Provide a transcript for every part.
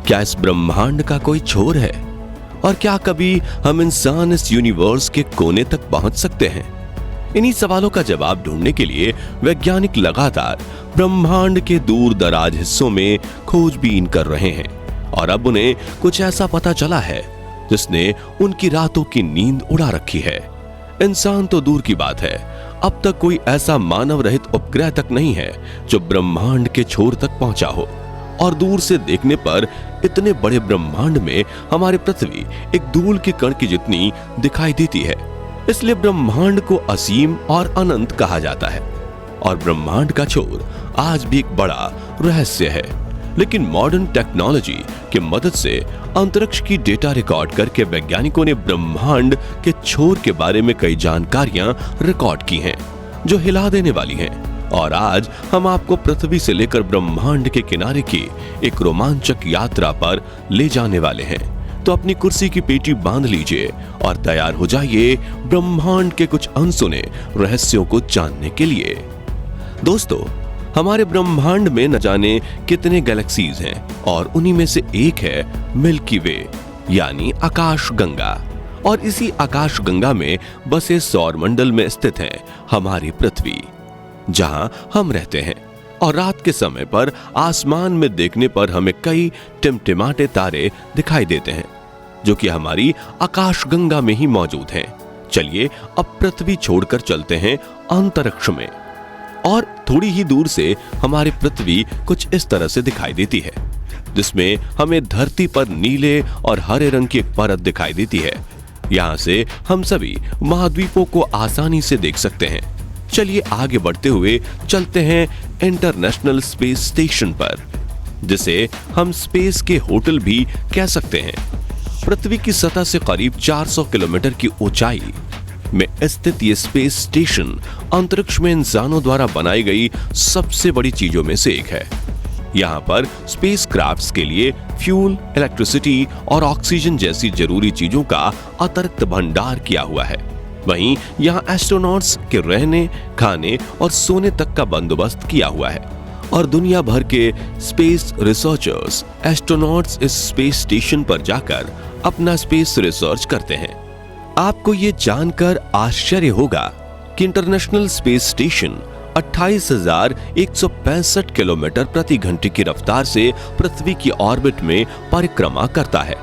क्या इस ब्रह्मांड का कोई छोर है? और क्या कभी हम इंसान इस यूनिवर्स के कोने तक पहुंच सकते हैं? इन्हीं सवालों का जवाब ढूंढने के लिए वैज्ञानिक लगातार ब्रह्मांड के दूर दराज हिस्सों में खोजबीन कर रहे हैं और अब उन्हें कुछ ऐसा पता चला है जिसने उनकी रातों की नींद उड़ा रखी है। इंसान तो दूर की बात है, अब तक कोई ऐसा मानव रहित उपग्रह तक नहीं है जो ब्रह्मांड के छोर तक पहुंचा हो। और दूर से देखने पर इतने बड़े ब्रह्मांड में हमारी पृथ्वी एक धूल के कण की जितनी दिखाई देती है। इसलिए ब्रह्मांड को असीम और अनंत कहा जाता है और ब्रह्मांड का छोर आज भी एक बड़ा रहस्य है। लेकिन मॉडर्न टेक्नोलॉजी की मदद से अंतरिक्ष की डेटा रिकॉर्ड करके वैज्ञानिकों ने ब्रह्मांड के छोर के बारे में कई जानकारियां रिकॉर्ड की हैं जो हिला देने वाली हैं। और आज हम आपको पृथ्वी से लेकर ब्रह्मांड के किनारे की एक रोमांचक यात्रा पर ले जाने वाले हैं। तो अपनी कुर्सी की पेटी बांध लीजिए और तैयार हो जाइए ब्रह्मांड के कुछ अनसुने रहस्यों को जानने के लिए। दोस्तों, हमारे ब्रह्मांड में न जाने कितने गैलेक्सीज हैं और उन्हीं में से एक है मिल्की वे यानी आकाश गंगा। और इसी आकाश गंगा में बसे सौर मंडल में स्थित है हमारी पृथ्वी, जहां हम रहते हैं। और रात के समय पर आसमान में देखने पर हमें कई टिमटिमाते तारे दिखाई देते हैं जो कि हमारी आकाश गंगा में ही मौजूद हैं। चलिए अब पृथ्वी छोड़कर चलते हैं अंतरिक्ष में। और थोड़ी ही दूर से हमारी पृथ्वी कुछ इस तरह से दिखाई देती है, जिसमें हमें धरती पर नीले और हरे रंग की एक परत दिखाई देती है। यहां से हम सभी महाद्वीपों को आसानी से देख सकते हैं। चलिए आगे बढ़ते हुए चलते हैं इंटरनेशनल स्पेस स्टेशन पर, जिसे हम स्पेस के होटल भी कह सकते हैं। पृथ्वी की सतह से करीब 400 किलोमीटर की ऊंचाई में स्थित ये स्पेस स्टेशन अंतरिक्ष में इंसानों द्वारा बनाई गई सबसे बड़ी चीजों में से एक है। यहाँ पर स्पेस क्राफ्ट्स के लिए फ्यूल, इलेक्ट्रिसिटी और ऑक्सीजन जैसी जरूरी चीजों का अतिरिक्त भंडार किया हुआ है। वहीं यहाँ एस्ट्रोनॉट्स के रहने, खाने और सोने तक का बंदोबस्त किया हुआ है। और दुनिया भर के स्पेस रिसर्चर्स, एस्ट्रोनॉट्स इस स्पेस स्टेशन पर जाकर अपना स्पेस रिसर्च करते हैं। आपको ये जानकर आश्चर्य होगा कि इंटरनेशनल स्पेस स्टेशन 28,165 किलोमीटर प्रति घंटे की रफ्तार से पृथ्वी की ऑर्बिट में परिक्रमा करता है,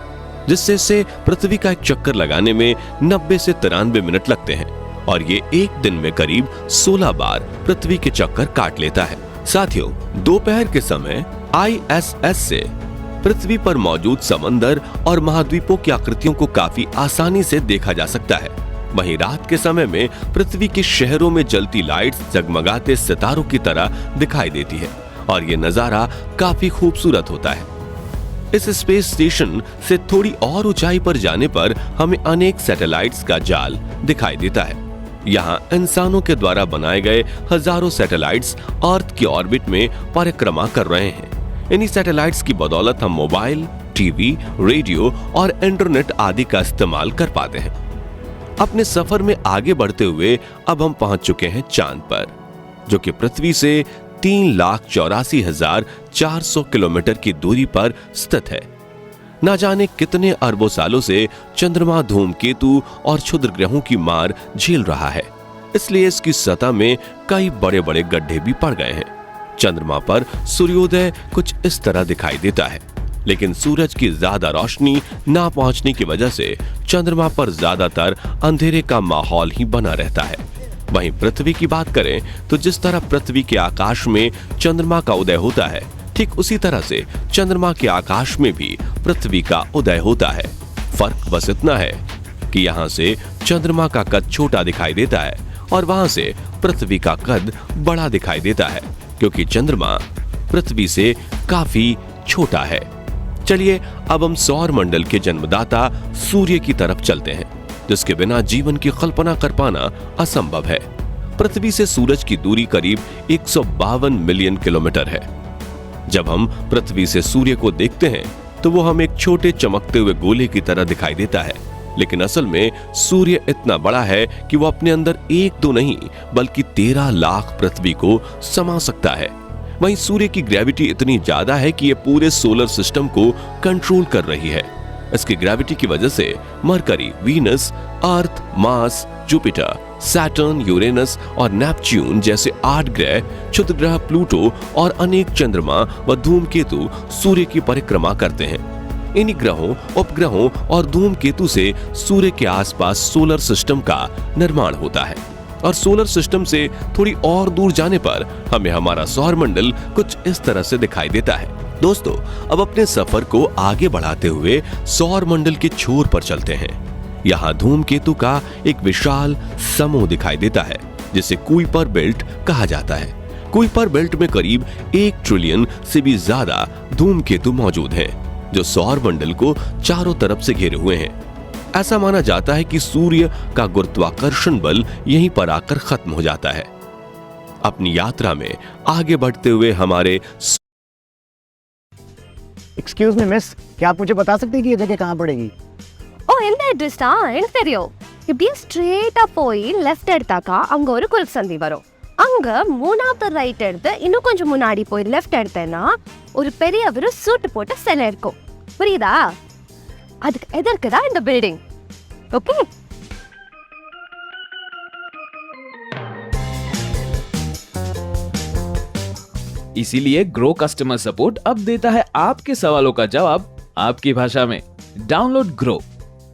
जिससे इसे पृथ्वी का एक चक्कर लगाने में 90 से 93 मिनट लगते हैं। और ये एक दिन में करीब 16 बार पृथ्वी के चक्कर काट लेता है। साथियों, दोपहर के समय ISS से पृथ्वी पर मौजूद समंदर और महाद्वीपों की आकृतियों को काफी आसानी से देखा जा सकता है। वहीं रात के समय में पृथ्वी के शहरों में जलती लाइट्स जगमगाते सितारों की तरह दिखाई देती है और ये नजारा काफी खूबसूरत होता है। इस स्पेस स्टेशन से थोड़ी और ऊंचाई पर जाने पर हमें अनेक सैटेलाइट्स का जाल दिखाई देता है। यहाँ इंसानों के द्वारा बनाए गए हजारों सैटेलाइट्स अर्थ की ऑर्बिट में परिक्रमा कर रहे हैं। इन्हीं सैटेलाइट्स की बदौलत हम मोबाइल, टीवी, रेडियो और इंटरनेट आदि का इस्तेमाल कर पाते हैं। अपने सफर में आगे बढ़ते हुए अब हम पहुंच चुके हैं चांद पर, जो कि पृथ्वी से 3,84,400 किलोमीटर की दूरी पर स्थित है। ना जाने कितने अरबों सालों से चंद्रमा धूमकेतु और क्षुद्र ग्रहों की मार झेल रहा है, इसलिए इसकी सतह में कई बड़े बड़े गड्ढे भी पड़ गए हैं। चंद्रमा पर सूर्योदय कुछ इस तरह दिखाई देता है, लेकिन सूरज की ज्यादा रोशनी ना पहुंचने की वजह से चंद्रमा पर ज्यादातर अंधेरे का माहौल ही बना रहता है। वहीं पृथ्वी की बात करें तो जिस तरह पृथ्वी के आकाश में चंद्रमा का उदय होता है, ठीक उसी तरह से चंद्रमा के आकाश में भी पृथ्वी का उदय होता है। फर्क बस इतना है कि यहाँ से चंद्रमा का कद छोटा दिखाई देता है और वहां से पृथ्वी का कद बड़ा दिखाई देता है, क्योंकि चंद्रमा पृथ्वी से काफी छोटा है। चलिए अब हम सौर मंडल के जन्मदाता सूर्य की तरफ चलते हैं, जिसके बिना जीवन की कल्पना कर पाना असंभव है। पृथ्वी से सूरज की दूरी करीब 152 मिलियन किलोमीटर है। जब हम पृथ्वी से सूर्य को देखते हैं तो वो हमें एक छोटे चमकते हुए गोले की तरह दिखाई देता है, लेकिन असल में सूर्य इतना बड़ा है कि वो अपने अंदर एक दो नहीं बल्कि 13 लाख पृथ्वी को समा सकता है। वहीं सूर्य की ग्रेविटी इतनी ज्यादा है कि ये पूरे सोलर सिस्टम को कंट्रोल कर रही है। इसकी ग्रेविटी की वजह से मरकरी, वीनस, अर्थ, मार्स, जुपिटर, सैटर्न, यूरेनस और नेपच्यून जैसे 8 ग्रह, क्षुद्र ग्रह प्लूटो और अनेक चंद्रमा व धूमकेतु सूर्य की परिक्रमा करते हैं। इन्हीं ग्रहों, उपग्रहों और धूमकेतु से सूर्य के आसपास सोलर सिस्टम का निर्माण होता है और सोलर सिस्टम से थोड़ी और दूर जाने पर हमें हमारा सौर मंडल कुछ इस तरह से दिखाई देता है। दोस्तों, अब अपने सफर को आगे बढ़ाते हुए सौर मंडल के छोर पर चलते हैं। यहाँ धूमकेतु का एक विशाल समूह दिखाई देता है जिसे कुइपर बेल्ट कहा जाता है। कुइपर बेल्ट में करीब 1 ट्रिलियन से भी ज्यादा धूमकेतु मौजूद हैं, जो सौर मंडल को चारों तरफ से घेरे हुए हैं। ऐसा माना जाता है कि सूर्य का गुरुत्वाकर्षण बल यहीं पर आकर खत्म हो जाता है। अपनी यात्रा में आगे बढ़ते हुए हमारे एक्सक्यूज मी मिस, क्या आप मुझे बता सकते हैं कि ये जगह कहाँ पड़ेगी? இந்த அட்ரஸ் தான் எனக்கு தெரியும். இப்படியே ஸ்ட்ரெயிட்டா போய் லெஃப்ட் எடுத்தாக்கா அங்க ஒரு குறுக்கு சந்தி வரும். அங்க மூணாவது ரைட் எடுத்து இன்னும் கொஞ்சம் முன்னாடி போய் லெஃப்ட் எடுத்தேன்னா ஒரு பெரிய ஒரு சூட் போட்ட சிலை இருக்கும். புரியுதா? அதுக்கு எதற்கு தான் இந்த பில்டிங். ஓகே, इसीलिए ग्रो कस्टमर सपोर्ट अब देता है आपके सवालों का जवाब आपकी भाषा में। डाउनलोड ग्रो,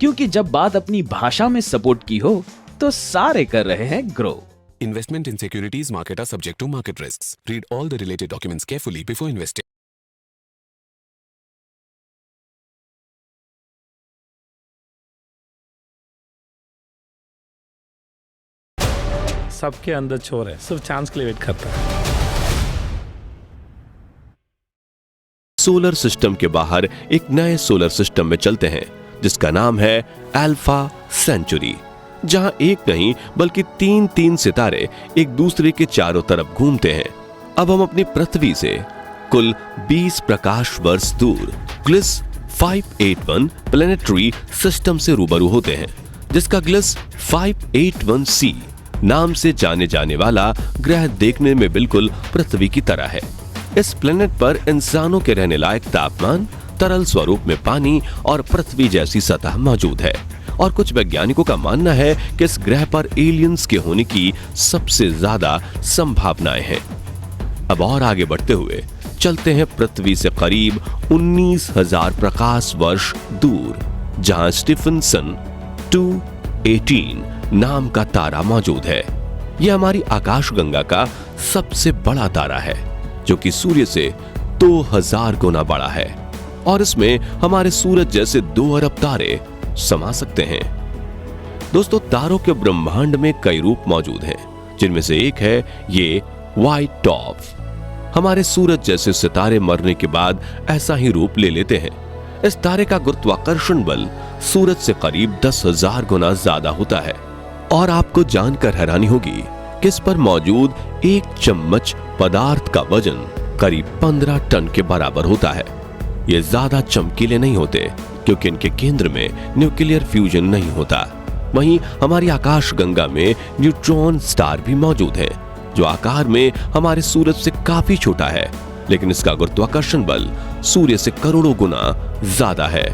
क्योंकि जब बात अपनी भाषा में सपोर्ट की हो तो सारे कर रहे हैं grow. Investment in securities market are subject to market risks. Read all the related documents carefully before investing. सबके अंदर चोर है, सिर्फ चांस के लिए वेट करता है। सोलर सिस्टम के बाहर एक नए सोलर सिस्टम में चलते हैं जिसका नाम है अल्फा सेंचुरी, जहां एक नहीं बल्कि 3 सितारे एक दूसरे के चारों तरफ घूमते हैं। अब हम अपनी पृथ्वी से कुल 20 प्रकाश वर्ष दूर ग्लिस 581 प्लैनेटरी सिस्टम से रूबरू होते हैं, जिसका ग्लिस 581c नाम से जाने जाने वाला ग्रह देखने में बिल्कुल पृथ्वी की तरह है। इस प्लेनेट पर इंसानों के रहने लायक तापमान, तरल स्वरूप में पानी और पृथ्वी जैसी सतह मौजूद है और कुछ वैज्ञानिकों का मानना है कि इस ग्रह पर एलियंस के होने की सबसे ज्यादा संभावनाएं हैं। अब और आगे बढ़ते हुए चलते हैं पृथ्वी से करीब 19,000 प्रकाश वर्ष दूर, जहां स्टीफनसन 218 नाम का तारा मौजूद है। यह हमारी आकाशगंगा का सबसे बड़ा तारा है, जो कि सूर्य से 2000 गुना बड़ा है और इसमें हमारे सूरज जैसे 2 अरब तारे समा सकते हैं। दोस्तों, तारों के ब्रह्मांड में कई रूप मौजूद हैं, जिनमें से एक है ये व्हाइट डॉर्फ। हमारे सूरज जैसे सितारे मरने के बाद ऐसा ही रूप ले लेते हैं। इस तारे का गुरुत्वाकर्षण बल सूरज से करीब 10,000 गुना ज्यादा होता है और आपको जानकर हैरानी होगी कि इस पर मौजूद 1 चम्मच पदार्थ का वजन करीब 15 टन के बराबर होता है। ये ज्यादा चमकीले नहीं होते क्योंकि इनके केंद्र में न्यूक्लियर फ्यूजन नहीं होता। वहीं हमारी आकाशगंगा में न्यूट्रॉन स्टार भी मौजूद है, जो आकार में हमारे सूरज से काफी छोटा है, लेकिन इसका गुरुत्वाकर्षण बल सूर्य से करोड़ों गुना ज्यादा है।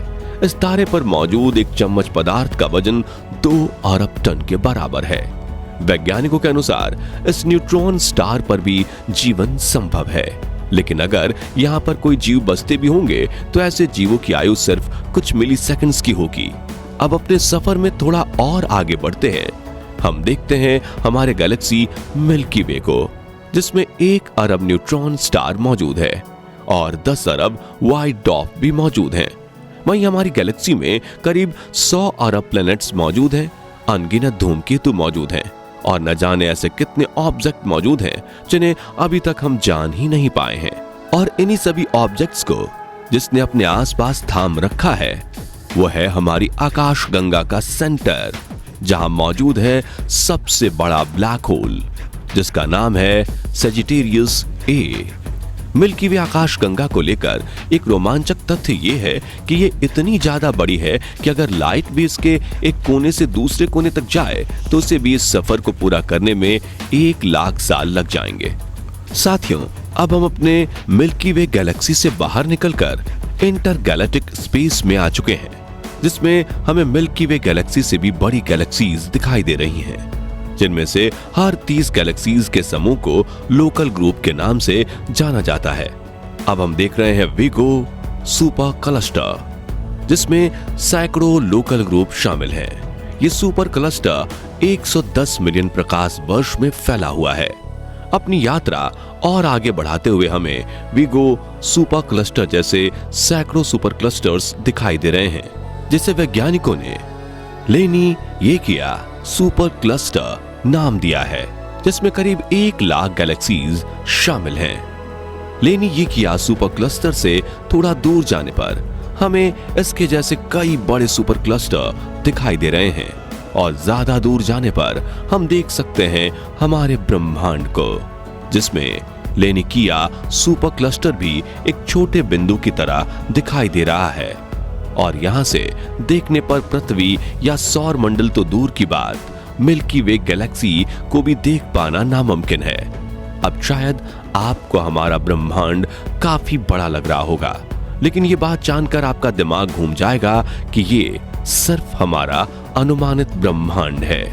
इस तारे पर मौजूद 1 चम्मच पदार्थ का वजन 2 अरब टन के बराबर है। वैज्ञानिकों के अनुसार इस न्यूट्रॉन स्टार पर भी जीवन संभव है, लेकिन अगर यहाँ पर कोई जीव बसते भी होंगे तो ऐसे जीवों की आयु सिर्फ कुछ मिलीसेकंड्स की होगी। अब अपने सफर में थोड़ा और आगे बढ़ते हैं। हम देखते हैं हमारे गैलेक्सी मिल्की वे को, जिसमें 1 अरब न्यूट्रॉन स्टार मौजूद है और 10 अरब व्हाइट डॉर्फ भी मौजूद हैं। वहीं हमारी गैलेक्सी में करीब 100 अरब प्लैनेट्स मौजूद हैं, अनगिनत धूमकेतु मौजूद हैं और न जाने ऐसे कितने ऑब्जेक्ट मौजूद हैं जिन्हें अभी तक हम जान ही नहीं पाए हैं। और इन्हीं सभी ऑब्जेक्ट्स को जिसने अपने आसपास थाम रखा है वो है हमारी आकाशगंगा का सेंटर, जहां मौजूद है सबसे बड़ा ब्लैक होल, जिसका नाम है सेजिटेरियस ए। मिल्की वे आकाशगंगा को लेकर एक रोमांचक तथ्य ये है कि ये इतनी ज्यादा बड़ी है कि अगर लाइट भी इसके एक कोने से दूसरे कोने तक जाए तो उसे भी इस सफर को पूरा करने में 1 लाख साल लग जाएंगे। साथियों, अब हम अपने मिल्की वे गैलेक्सी से बाहर निकलकर इंटरगैलेक्टिक स्पेस में आ चुके हैं, जिसमें हमें मिल्की वे गैलेक्सी से भी बड़ी गैलेक्सीज दिखाई दे रही हैं, जिनमें से हर 30 गैलेक्सीज के समूह को लोकल ग्रुप के नाम से जाना जाता है। अब हम देख रहे हैं वीगो सुपर क्लस्टर, जिसमें सैकड़ों लोकल ग्रुप शामिल हैं। ये सुपर क्लस्टर 110 मिलियन प्रकाश वर्ष में फैला हुआ है। अपनी यात्रा और आगे बढ़ाते हुए हमें वीगो सुपर क्लस्टर जैसे सैकड़ों सुपर क्लस्टर्स दिखाई दे रहे हैं, जिसे वैज्ञानिकों ने लेनियेकिया सुपर क्लस्टर नाम दिया है, जिसमें करीब 1 लाख गैलेक्सीज शामिल हैं। लेनियेकिया सुपर क्लस्टर से थोड़ा दूर जाने पर हमें इसके जैसे कई बड़े सुपर क्लस्टर दिखाई दे रहे हैं, और ज्यादा दूर जाने पर हम देख सकते हैं हमारे ब्रह्मांड को, जिसमें लेनियेकिया सुपर क्लस्टर भी एक छोटे बिंदु की तरह दिखाई दे रहा है। और यहां से देखने पर पृथ्वी या सौर मंडल तो दूर की बात, मिल्की वे गैलेक्सी को भी देख पाना नामुमकिन है। अब शायद आपको हमारा ब्रह्मांड काफी बड़ा लग रहा होगा, लेकिन ये बात जानकर आपका दिमाग घूम जाएगा कि ये सिर्फ हमारा अनुमानित ब्रह्मांड है।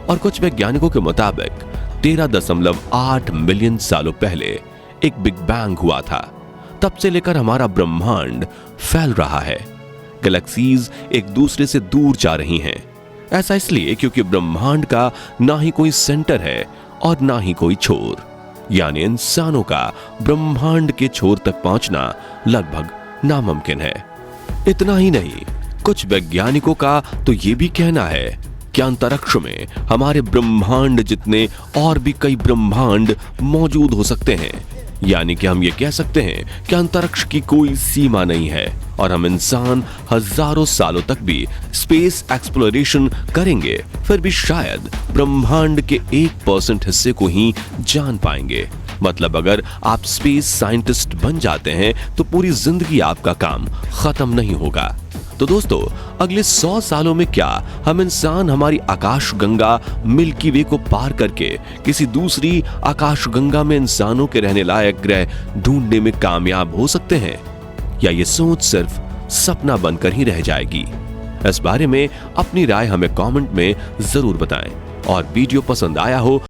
और कुछ वैज्ञानिकों के मुताबिक 13.8 मिलियन सालों पहले एक बिग बैंग हुआ था। तब से लेकर हमारा ब्रह्मांड फैल रहा है। गैलेक्सीज एक दूसरे से दूर जा रही हैं। ऐसा इसलिए क्योंकि ब्रह्मांड का ना ही कोई सेंटर है और ना ही कोई छोर, यानी इंसानों का ब्रह्मांड के छोर तक पहुंचना लगभग नामुमकिन है। इतना ही नहीं, कुछ वैज्ञानिकों का तो यह भी कहना है कि अंतरिक्ष में हमारे ब्रह्मांड जितने और भी कई ब्रह्मांड मौजूद हो सकते हैं। यानी कि हम ये कह सकते हैं कि अंतरिक्ष की कोई सीमा नहीं है, और हम इंसान हजारों सालों तक भी स्पेस एक्सप्लोरेशन करेंगे, फिर भी शायद ब्रह्मांड के 1% हिस्से को ही जान पाएंगे। मतलब अगर आप स्पेस साइंटिस्ट बन जाते हैं तो पूरी जिंदगी आपका काम खत्म नहीं होगा। तो दोस्तों, अगले 100 सालों में क्या हम इंसान हमारी आकाश गंगा मिल्की वे को पार करके किसी दूसरी आकाश गंगा में इंसानों के रहने लायक ग्रह ढूंढने में कामयाब हो सकते हैं, या ये सोच सिर्फ सपना बनकर ही रह जाएगी? इस बारे में अपनी राय हमें कमेंट में जरूर बताएं, और वीडियो पसंद आया हो